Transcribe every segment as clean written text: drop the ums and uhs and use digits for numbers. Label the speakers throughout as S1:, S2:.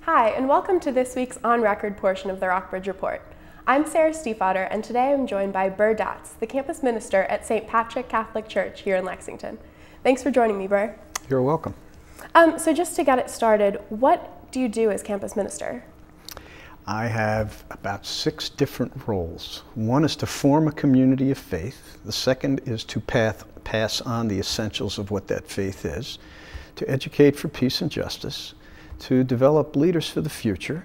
S1: Hi, and welcome to this week's On Record portion of the Rockbridge Report. I'm Sarah Stiefvater, and today I'm joined by Burr Datz, the campus minister at St. Patrick Catholic Church here in Lexington. Thanks for joining me, Burr.
S2: You're welcome.
S1: So just to get it started, what do you do as campus minister?
S2: I have about 6 different roles. One is to form a community of faith. The second is to pass on the essentials of what that faith is, to educate for peace and justice, to develop leaders for the future,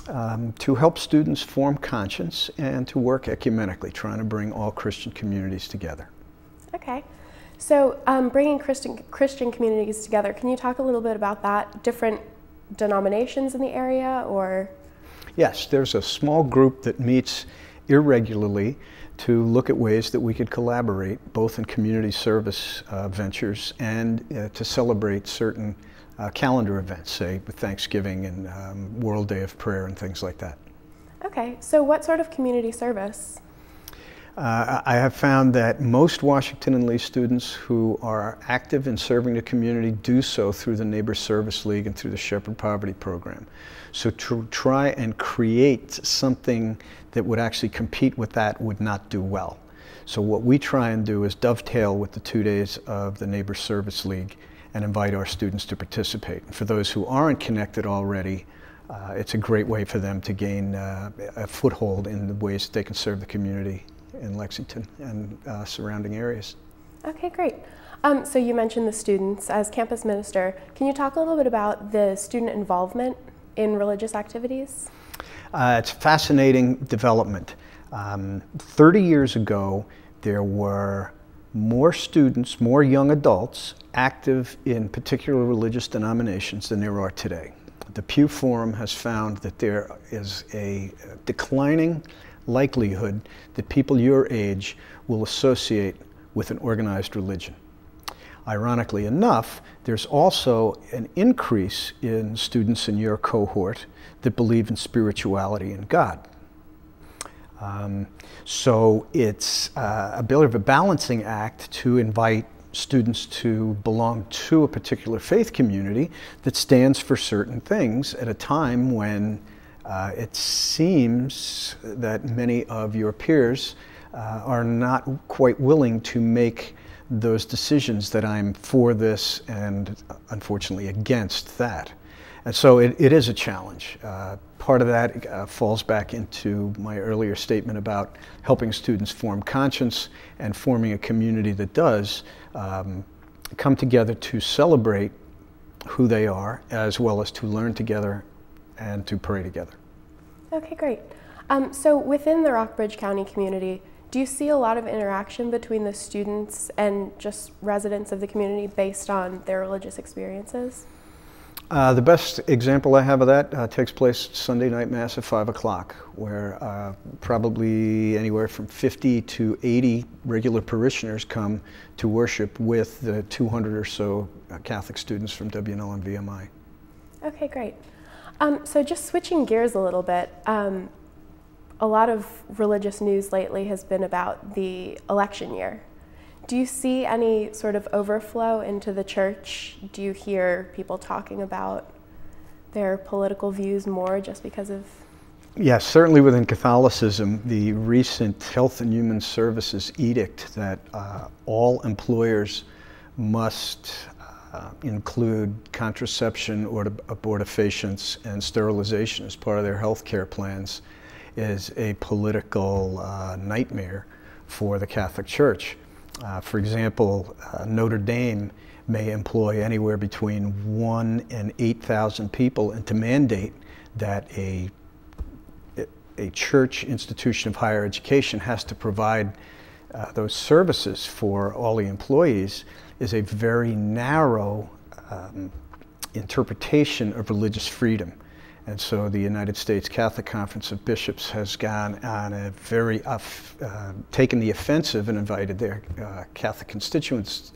S2: to help students form conscience, and to work ecumenically, trying to bring all Christian communities together.
S1: Okay. So bringing Christian communities together, can you talk a little bit about that? Different denominations in the area, or?
S2: Yes, there's a small group that meets irregularly to look at ways that we could collaborate, both in community service ventures and to celebrate certain calendar events, say with Thanksgiving and World Day of Prayer and things like that.
S1: Okay, so what sort of community service?
S2: I have found that most Washington and Lee students who are active in serving the community do so through the Neighbor Service League and through the Shepherd Poverty Program. So to try and create something that would actually compete with that would not do well. So what we try and do is dovetail with the 2 days of the Neighbor Service League and invite our students to participate. And for those who aren't connected already, it's a great way for them to gain a foothold in the ways that they can serve the community in Lexington and surrounding areas.
S1: Okay, great. So you mentioned the students. As campus minister, can you talk a little bit about the student involvement in religious activities?
S2: It's a fascinating development. 30 years ago, there were more students, more young adults active in particular religious denominations than there are today. The Pew Forum has found that there is a declining likelihood that people your age will associate with an organized religion. Ironically enough, there's also an increase in students in your cohort that believe in spirituality and God. So it's a bit of a balancing act to invite students to belong to a particular faith community that stands for certain things at a time when it seems that many of your peers are not quite willing to make those decisions that I'm for this and unfortunately against that. And so it is a challenge. Part of that falls back into my earlier statement about helping students form conscience and forming a community that does come together to celebrate who they are, as well as to learn together and to pray together.
S1: Okay, great. So within the Rockbridge County community, do you see a lot of interaction between the students and just residents of the community based on their religious experiences?
S2: The best example I have of that takes place Sunday night Mass at 5 o'clock, where probably anywhere from 50 to 80 regular parishioners come to worship with the 200 or so Catholic students from WNL and VMI. Okay,
S1: great. So just switching gears a little bit, a lot of religious news lately has been about the election year. Do you see any sort of overflow into the church? Do you hear people talking about their political views more just because of?
S2: Yes, certainly within Catholicism, the recent Health and Human Services edict that all employers must include contraception or abortifacients and sterilization as part of their health care plans is a political nightmare for the Catholic Church. For example, Notre Dame may employ anywhere between 1,000 and 8,000 people, and to mandate that a church institution of higher education has to provide those services for all the employees is a very narrow interpretation of religious freedom. And so the United States Catholic Conference of Bishops has gone on a very, taken the offensive and invited their Catholic constituents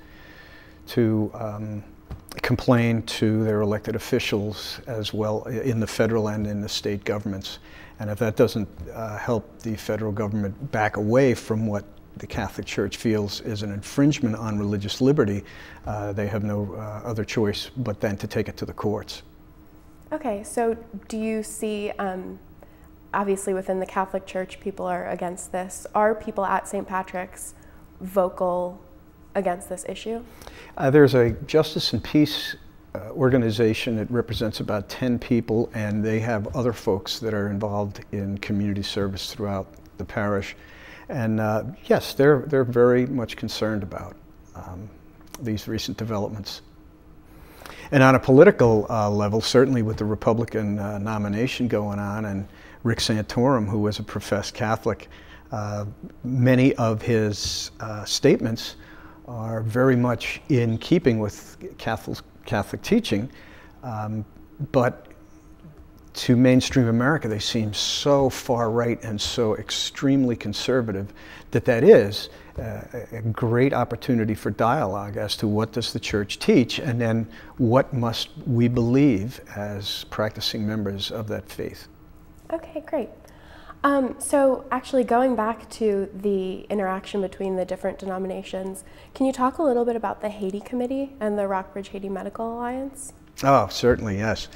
S2: to complain to their elected officials as well in the federal and in the state governments. And if that doesn't help the federal government back away from what the Catholic Church feels is an infringement on religious liberty, they have no other choice but then to take it to the courts.
S1: Okay, so do you see, obviously within the Catholic Church, people are against this. Are people at St. Patrick's vocal against this issue?
S2: There's a Justice and Peace organization that represents about 10 people, and they have other folks that are involved in community service throughout the parish. And yes, they're very much concerned about these recent developments. And on a political level, certainly with the Republican nomination going on, and Rick Santorum, who was a professed Catholic, many of his statements are very much in keeping with Catholic teaching, but to mainstream America, they seem so far right and so extremely conservative that is a great opportunity for dialogue as to what does the church teach, and then what must we believe as practicing members of that faith.
S1: Okay, great. So actually going back to the interaction between the different denominations, can you talk a little bit about the Haiti Committee and the Rockbridge Haiti Medical Alliance?
S2: Oh, certainly, yes.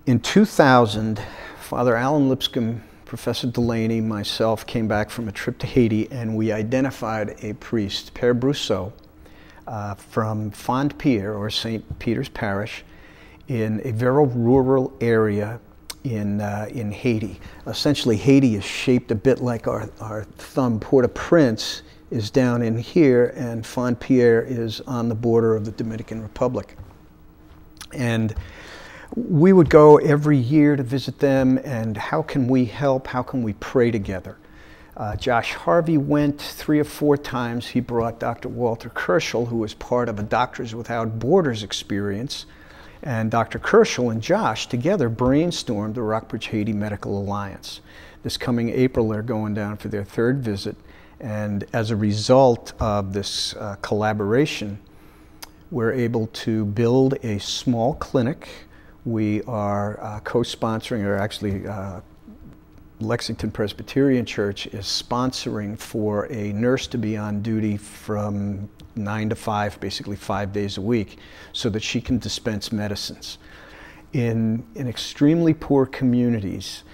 S2: In 2000, Father Alan Lipscomb, Professor Delaney, myself came back from a trip to Haiti, and we identified a priest, Père Brousseau, from Fond-Pierre, or St. Peter's Parish, in a very rural area in Haiti. Essentially, Haiti is shaped a bit like our thumb. Port-au-Prince is down in here, and Fond-Pierre is on the border of the Dominican Republic. And we would go every year to visit them, and how can we help? How can we pray together? Josh Harvey went 3 or 4 times. He brought Dr. Walter Kerschel, who was part of a Doctors Without Borders experience, and Dr. Kerschel and Josh together brainstormed the Rockbridge Haiti Medical Alliance. This coming April, they're going down for their 3rd visit, and as a result of this collaboration, we're able to build a small clinic. We are co-sponsoring, or actually Lexington Presbyterian Church is sponsoring for a nurse to be on duty from 9 to 5, basically 5 days a week, so that she can dispense medicines. In extremely poor communities,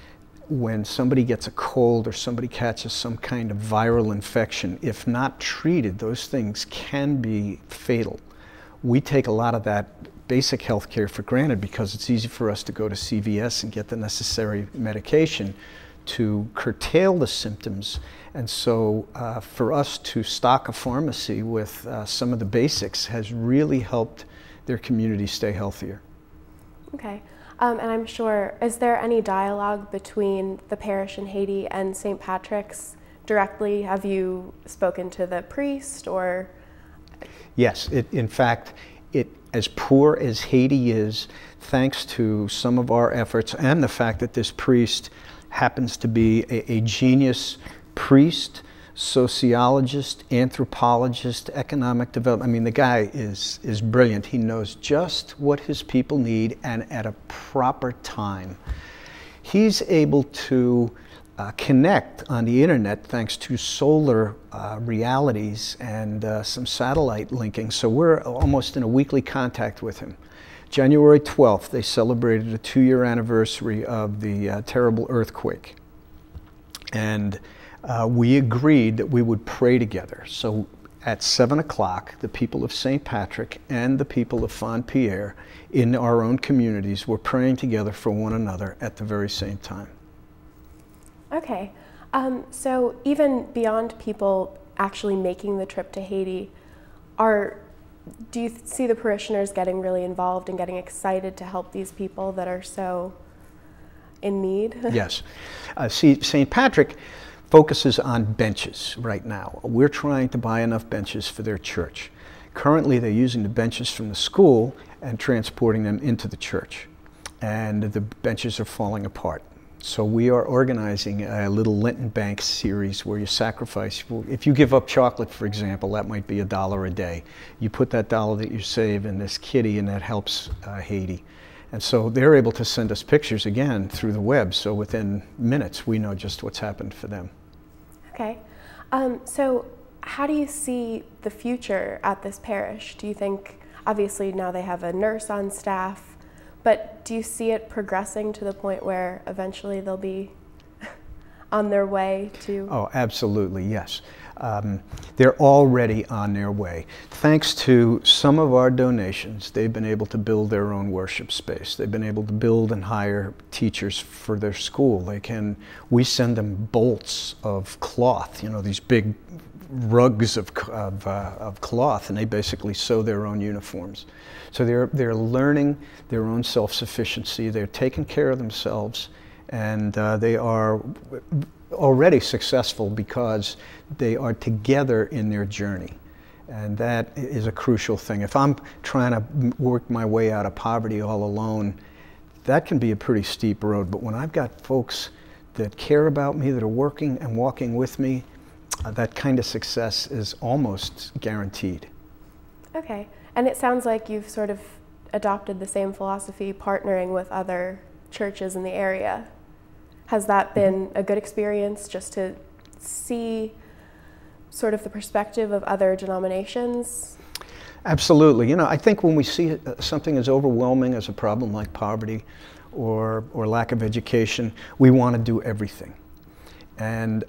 S2: when somebody gets a cold or somebody catches some kind of viral infection, if not treated, those things can be fatal. We take a lot of that basic health care for granted because it's easy for us to go to CVS and get the necessary medication to curtail the symptoms. And so for us to stock a pharmacy with some of the basics has really helped their community stay healthier.
S1: Okay. And I'm sure, is there any dialogue between the parish in Haiti and St. Patrick's directly? Have you spoken to the priest, or?
S2: Yes, in fact, as poor as Haiti is, thanks to some of our efforts and the fact that this priest happens to be a genius priest, sociologist, anthropologist, economic development. I mean, the guy is brilliant. He knows just what his people need, and at a proper time. He's able to connect on the internet thanks to solar realities and some satellite linking. So we're almost in a weekly contact with him. January 12th, they celebrated a 2-year anniversary of the terrible earthquake. And we agreed that we would pray together. So at 7 o'clock, the people of St. Patrick and the people of Fond-Pierre in our own communities were praying together for one another at the very same time.
S1: Okay. So even beyond people actually making the trip to Haiti, do you see the parishioners getting really involved and getting excited to help these people that are so in need?
S2: Yes. See, St. Patrick focuses on benches right now. We're trying to buy enough benches for their church. Currently, they're using the benches from the school and transporting them into the church. And the benches are falling apart. So we are organizing a little Lenten Bank series where you sacrifice. If you give up chocolate, for example, that might be $1 a day. You put that $1 that you save in this kitty, and that helps Haiti. And so they're able to send us pictures again through the web. So within minutes, we know just what's happened for them.
S1: Okay. So how do you see the future at this parish? Do you think, obviously now they have a nurse on staff, But do you see it progressing to the point where eventually they'll be on their way to?
S2: Oh, absolutely, yes. They're already on their way. Thanks to some of our donations, they've been able to build their own worship space. They've been able to build and hire teachers for their school. We send them bolts of cloth, you know, these big rugs of cloth, and they basically sew their own uniforms. So they're learning their own self-sufficiency. They're taking care of themselves, and they are already successful because they are together in their journey. And that is a crucial thing. If I'm trying to work my way out of poverty all alone, that can be a pretty steep road. But when I've got folks that care about me, that are working and walking with me, that kind of success is almost guaranteed.
S1: Okay. And it sounds like you've sort of adopted the same philosophy, partnering with other churches in the area. Has that been a good experience, just to see sort of the perspective of other denominations?
S2: Absolutely. You know, I think when we see something as overwhelming as a problem like poverty or lack of education, we want to do everything. And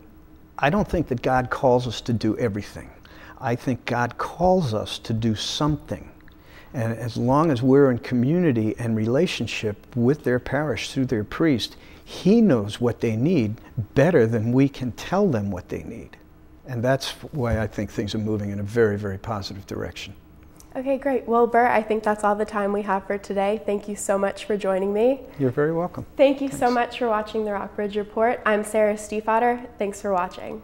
S2: I don't think that God calls us to do everything. I think God calls us to do something. And as long as we're in community and relationship with their parish through their priest, he knows what they need better than we can tell them what they need. And that's why I think things are moving in a very, very positive direction.
S1: Okay, great. Well, Burr, I think that's all the time we have for today. Thank you so much for joining me.
S2: You're very welcome.
S1: Thank you so much for watching the Rockbridge Report. I'm Sarah Stiefvater. Thanks for watching.